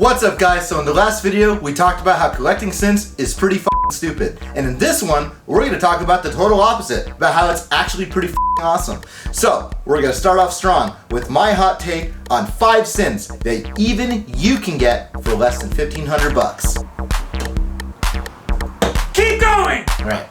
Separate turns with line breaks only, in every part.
What's up guys, so in the last video we talked about how collecting synths is pretty f***ing stupid. And in this one, we're going to talk about the total opposite, about how it's actually pretty f***ing awesome. So, we're going to start off strong with my hot take on 5 synths that even you can get for less than 1,500 bucks.
Keep going!
Alright.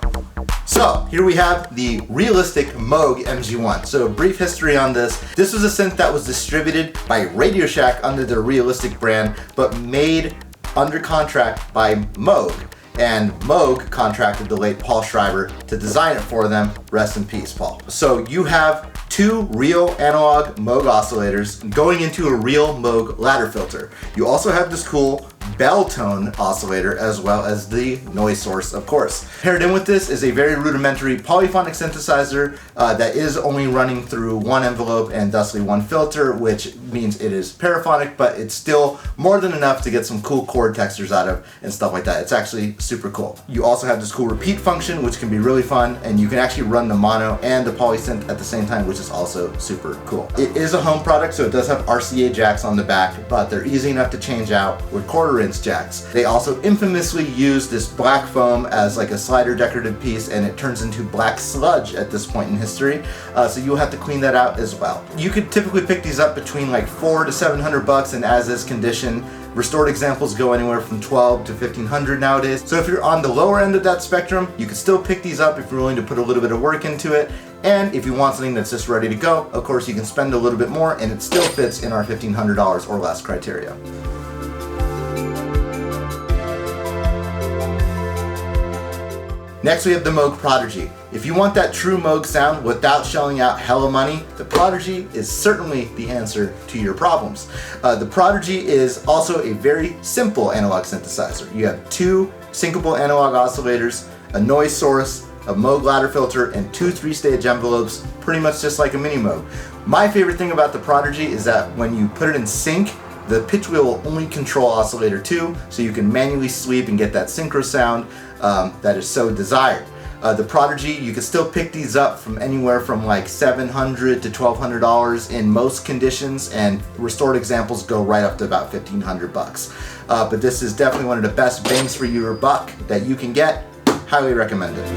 So, here we have the realistic Moog MG1. So, a brief history on this. This was a synth that was distributed by Radio Shack under their realistic brand, but made under contract by Moog. And Moog contracted the late Paul Schreiber to design it for them. Rest in peace, Paul. So, you have 2 real analog Moog oscillators going into a real Moog ladder filter. You also have this cool bell tone oscillator as well as the noise source, of course. Paired in with this is a very rudimentary polyphonic synthesizer that is only running through one envelope and thusly one filter, which means it is paraphonic, but it's still more than enough to get some cool chord textures out of and stuff like that. It's actually super cool. You also have this cool repeat function, which can be really fun, and you can actually run the mono and the polysynth at the same time, which is also super cool. It is a home product, so it does have RCA jacks on the back, but they're easy enough to change out with 1/4 inch jacks. They also infamously use this black foam as like a slider decorative piece, and it turns into black sludge at this point in history, so you'll have to clean that out as well. You could typically pick these up between like $400 to $700 in as-is condition. Restored examples go anywhere from $1,200 to $1,500 nowadays. So if you're on the lower end of that spectrum, you can still pick these up if you're willing to put a little bit of work into it. And if you want something that's just ready to go, of course you can spend a little bit more and it still fits in our $1,500 or less criteria. Next we have the Moog Prodigy. If you want that true Moog sound without shelling out hella money, the Prodigy is certainly the answer to your problems. The Prodigy is also a very simple analog synthesizer. You have 2 syncable analog oscillators, a noise source, a Moog ladder filter, and 2 3-stage envelopes, pretty much just like a mini Moog. My favorite thing about the Prodigy is that when you put it in sync, the pitch wheel will only control oscillator 2, so you can manually sweep and get that synchro sound that is so desired. The Prodigy, you can still pick these up from anywhere from like $700 to $1,200 in most conditions, and restored examples go right up to about $1,500. But this is definitely one of the best bangs for your buck that you can get. Highly recommend it.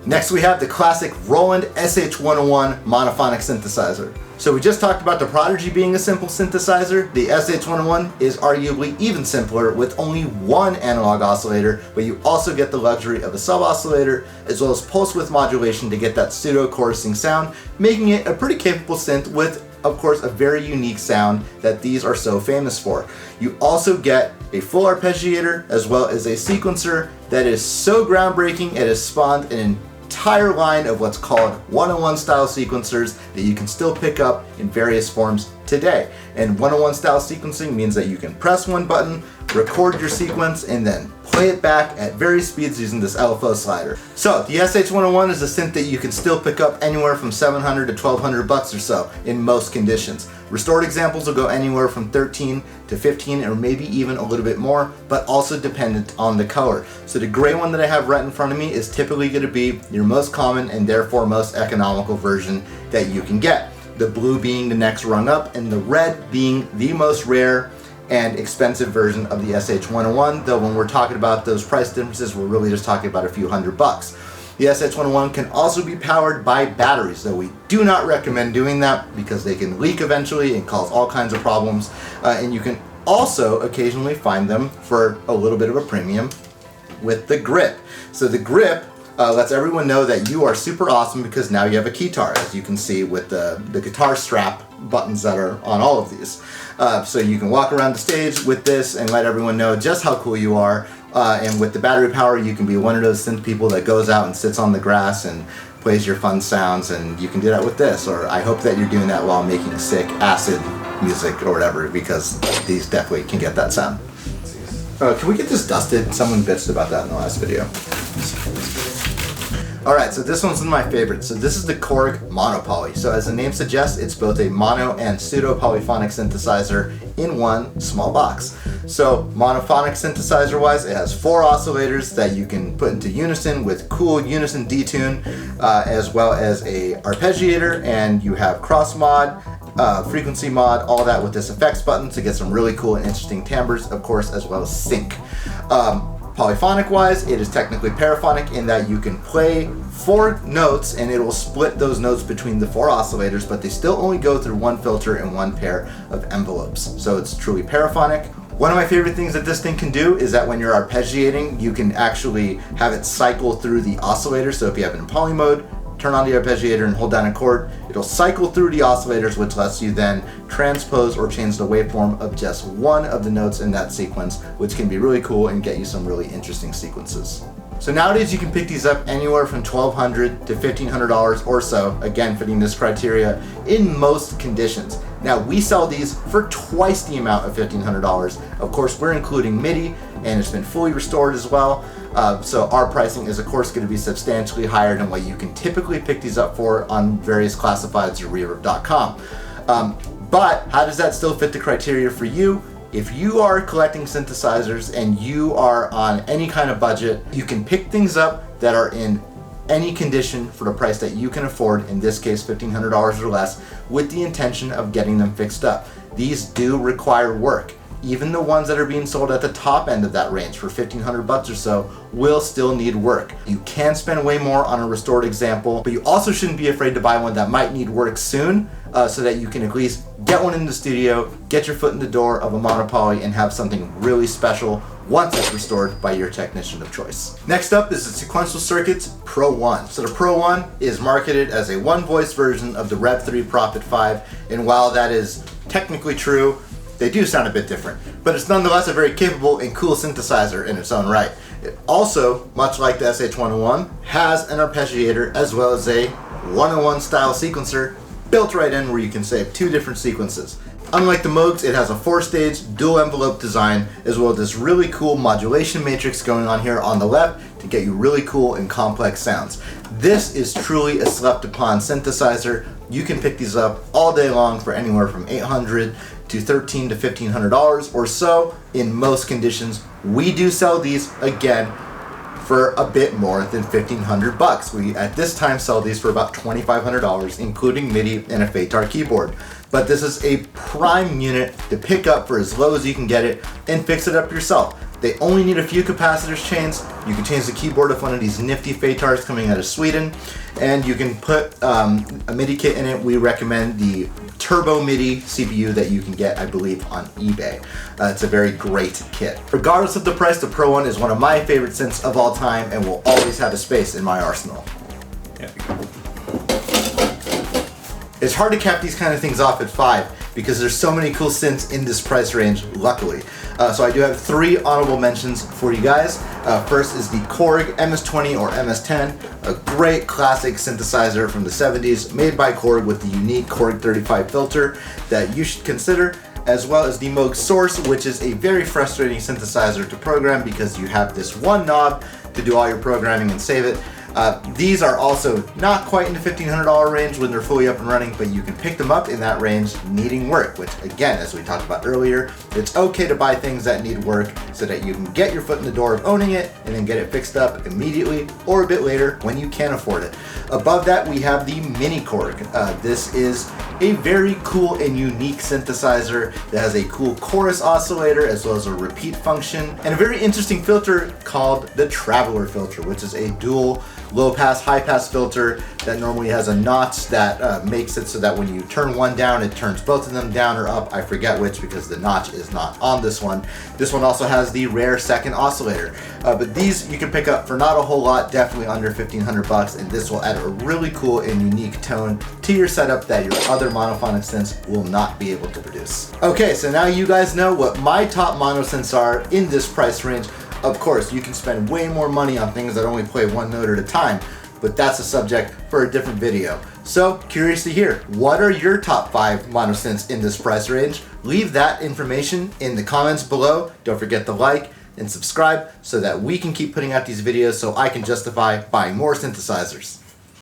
Next we have the classic Roland SH-101 monophonic synthesizer. So we just talked about the Prodigy being a simple synthesizer. The SH-101 is arguably even simpler with only 1 analog oscillator, but you also get the luxury of a sub-oscillator as well as pulse width modulation to get that pseudo-chorusing sound, making it a pretty capable synth with, of course, a very unique sound that these are so famous for. You also get a full arpeggiator as well as a sequencer that is so groundbreaking it has spawned an entire line of what's called 101 style sequencers that you can still pick up in various forms today. And 101 style sequencing means that you can press one button, record your sequence, and then play it back at various speeds using this LFO slider. So the SH-101 is a synth that you can still pick up anywhere from $700 to $1,200 or so in most conditions. Restored examples will go anywhere from $13 to $15 or maybe even a little bit more, but also dependent on the color. So the gray one that I have right in front of me is typically going to be your most common and therefore most economical version that you can get. The blue being the next rung up and the red being the most rare and expensive version of the SH-101, though when we're talking about those price differences, we're really just talking about a few $100. The SH-101 can also be powered by batteries, though we do not recommend doing that because they can leak eventually and cause all kinds of problems. And you can also occasionally find them for a little bit of a premium with the grip. So the grip lets everyone know that you are super awesome because now you have a keytar, as you can see with the guitar strap buttons that are on all of these. So you can walk around the stage with this and let everyone know just how cool you are. And with the battery power, you can be one of those synth people that goes out and sits on the grass and plays your fun sounds, and you can do that with this. Or I hope that you're doing that while making sick acid music or whatever, because these definitely can get that sound. Can we get this dusted? Someone bitched about that in the last video. Alright, so this one's one of my favorites. So this is the Korg Monopoly. So as the name suggests, it's both a mono and pseudo polyphonic synthesizer in one small box. So monophonic synthesizer wise, it has 4 oscillators that you can put into unison with cool unison detune, as well as a arpeggiator, and you have cross mod frequency mod, all that with this effects button to get some really cool and interesting timbres, of course, as well as sync. Polyphonic wise, it is technically paraphonic in that you can play 4 notes and it will split those notes between the 4 oscillators, but they still only go through 1 filter and 1 pair of envelopes. So it's truly paraphonic. One of my favorite things that this thing can do is that when you're arpeggiating, you can actually have it cycle through the oscillator. So if you have it in poly mode, turn on the arpeggiator and hold down a chord, it'll cycle through the oscillators, which lets you then transpose or change the waveform of just one of the notes in that sequence, which can be really cool and get you some really interesting sequences. So nowadays you can pick these up anywhere from $1,200 to $1,500 or so, again fitting this criteria, in most conditions. Now we sell these for twice the amount of $1,500. Of course, we're including MIDI and it's been fully restored as well. So our pricing is of course going to be substantially higher than what you can typically pick these up for on various classifieds or reverb.com. But how does that still fit the criteria for you? If you are collecting synthesizers and you are on any kind of budget, you can pick things up that are in any condition for the price that you can afford, in this case $1,500 or less, with the intention of getting them fixed up. These do require work. Even the ones that are being sold at the top end of that range for $1,500 or so will still need work. You can spend way more on a restored example, but you also shouldn't be afraid to buy one that might need work soon, so that you can at least get one in the studio, get your foot in the door of a Monopoly, and have something really special once it's restored by your technician of choice. Next up is the Sequential Circuits Pro One. So the Pro One is marketed as a one-voice version of the Rev 3 Prophet 5, and while that is technically true, they do sound a bit different, but it's nonetheless a very capable and cool synthesizer in its own right. It also, much like the SH-101, has an arpeggiator as well as a 101 style sequencer built right in where you can save 2 different sequences. Unlike the Moogs, it has a 4-stage dual envelope design as well as this really cool modulation matrix going on here on the left to get you really cool and complex sounds. This is truly a slept upon synthesizer. You can pick these up all day long for anywhere from $800 to $1,300 to $1,500 or so in most conditions. We do sell these again for a bit more than $1,500. We at this time sell these for about $2,500, including MIDI and a FATAR keyboard. But this is a prime unit to pick up for as low as you can get it and fix it up yourself. They only need a few capacitors changed. You can change the keyboard with one of these nifty FATARs coming out of Sweden, and you can put a MIDI kit in it. We recommend the Turbo MIDI CPU that you can get, I believe, on eBay. It's a very great kit. Regardless of the price, the Pro One is one of my favorite synths of all time and will always have a space in my arsenal.
Yeah.
It's hard to cap these kind of things off at 5 because there's so many cool synths in this price range, luckily. So I do have 3 honorable mentions for you guys. First is the Korg MS-20 or MS-10, a great classic synthesizer from the 70s made by Korg with the unique Korg 35 filter that you should consider, as well as the Moog Source, which is a very frustrating synthesizer to program because you have this one knob to do all your programming and save it. These are also not quite in the $1,500 range when they're fully up and running, but you can pick them up in that range needing work, which again, as we talked about earlier, it's okay to buy things that need work so that you can get your foot in the door of owning it and then get it fixed up immediately or a bit later when you can afford it. Above that, we have the Mini Korg. This is a very cool and unique synthesizer that has a cool chorus oscillator as well as a repeat function and a very interesting filter called the Traveler filter, which is a dual low pass, high pass filter that normally has a notch that makes it so that when you turn one down, it turns both of them down or up. I forget which because the notch is not on this one. This one also has the rare second oscillator. But these you can pick up for not a whole lot, definitely under $1,500, and this will add a really cool and unique tone to your setup that your other monophonic synths will not be able to produce. Okay, so now you guys know what my top mono-synths are in this price range. Of course, you can spend way more money on things that only play one note at a time, but that's a subject for a different video. So, curious to hear, what are your top 5 mono-synths in this price range? Leave that information in the comments below. Don't forget to like and subscribe so that we can keep putting out these videos so I can justify buying more synthesizers.